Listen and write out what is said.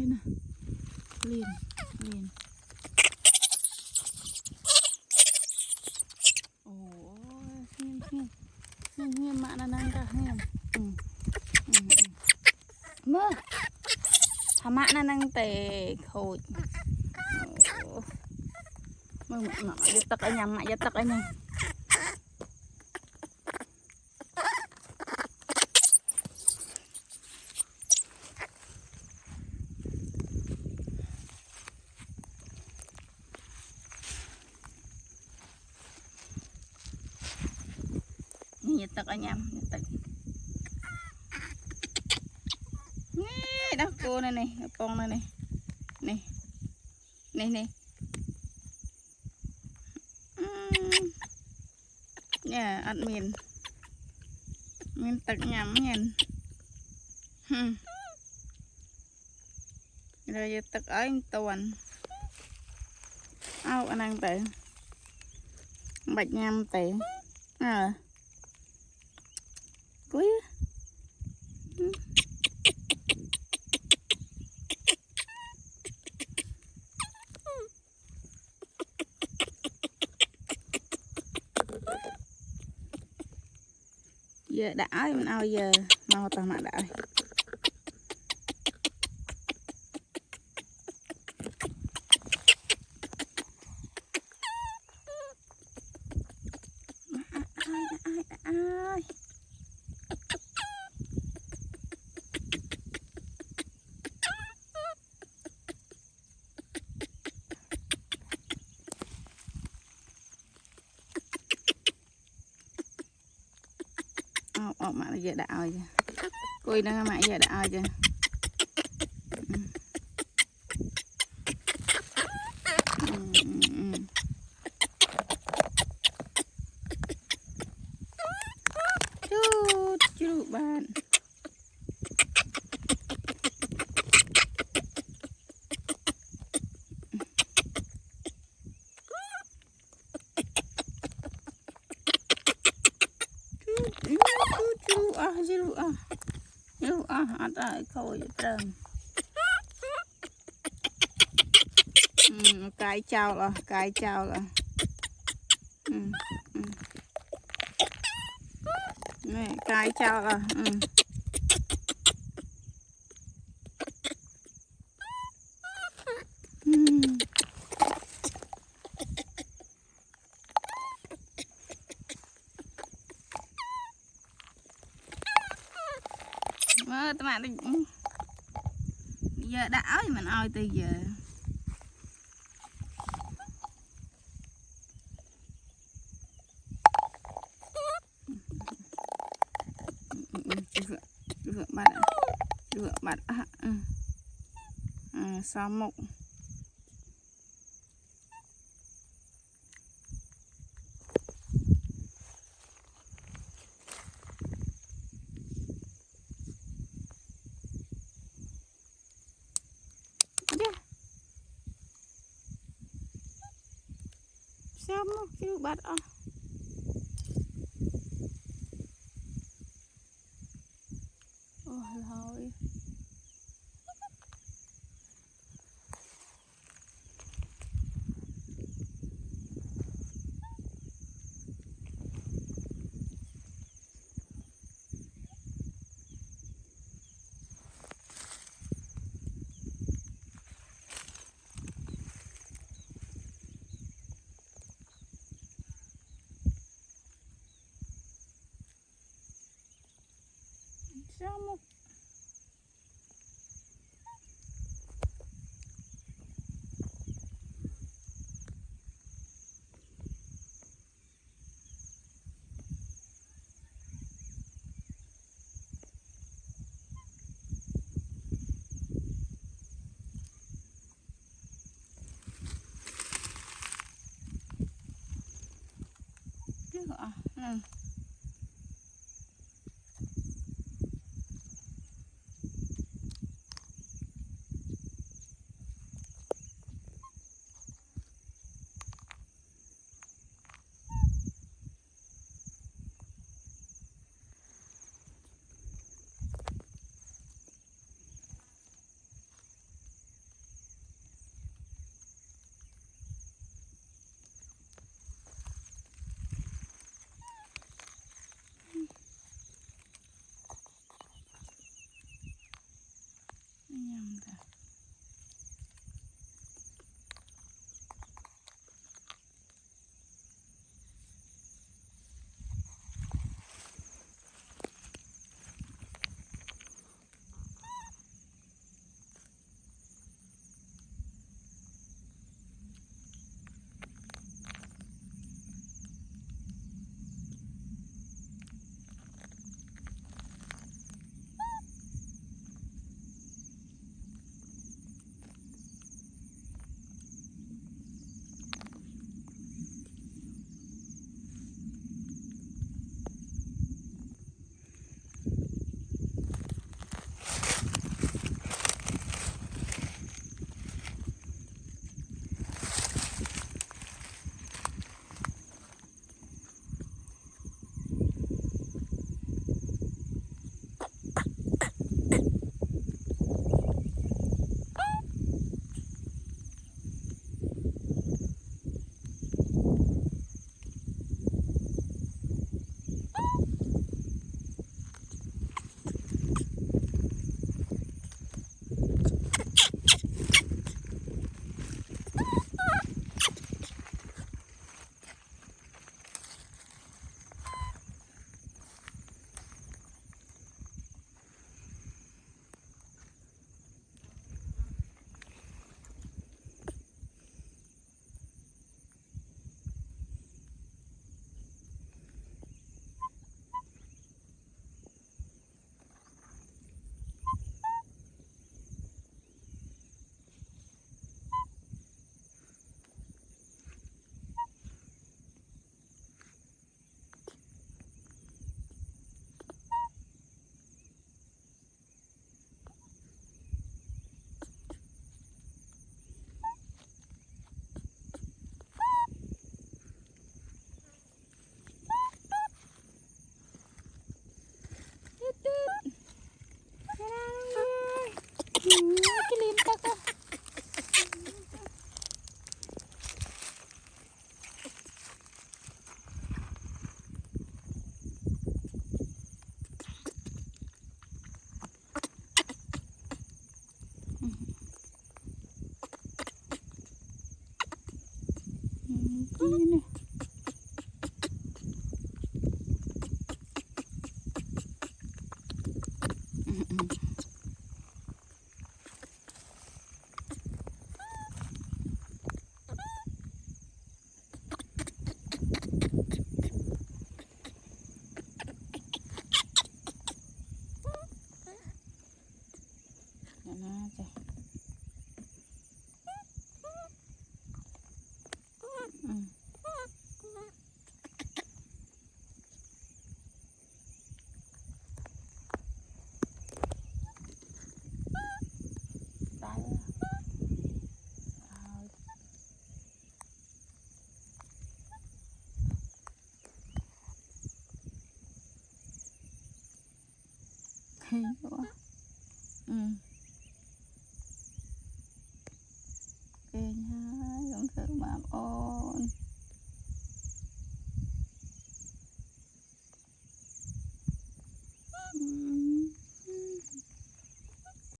nè liền liền ôi nghiêng mạ năng ra nghiêng mơ thà mạ năng tè khôi mơ mạ giật tắc ở nhà mạ giật tắc ở nhà giật tắc ở nhà giật tắc nghe đó cô này này con này này này này này nhà ăn miền tật nhắm nhìn rồi giờ tật ở anh tuần ao anh ăn tự bạch nhâm tự cuối giờ đã mình ao giờ mau tao mà đã ai mẹ giờ đã rồi cùi nó mẹ giờ đã rồi chú bạn chú ada khôi trơn cái chào là này cái chào là mơ tụi bạn giờ đã ơi mình ơi từ giờ bạn sao một sao một chú bạn thôi sao một Ini. Aja. Hay quá. Kênh hai con thử mạm ôn.